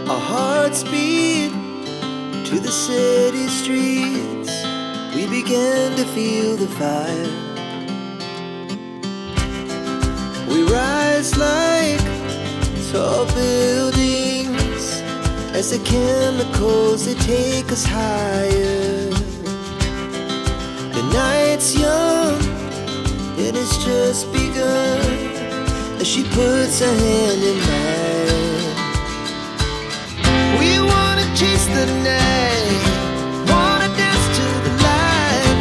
Our hearts beat to the city streets. We began to feel the fire. We rise like tall buildings as the chemicals, they take us higher. The night's young and it's just begun as she puts her hand in mine. We wanna chase the night, wanna dance to the light,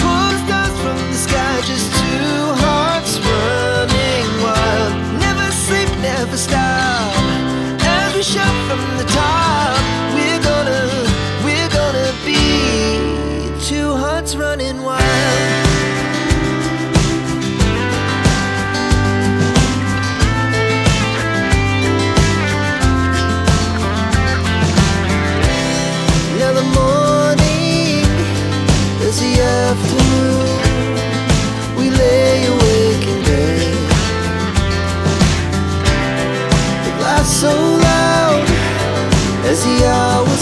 pull stars from the sky, just two hearts running wild. Never sleep, never stop, as we shout from the top. We're gonna be two hearts running wild. Now the morning is the afternoon. We lay awake in bed. The laughs so loud as the hours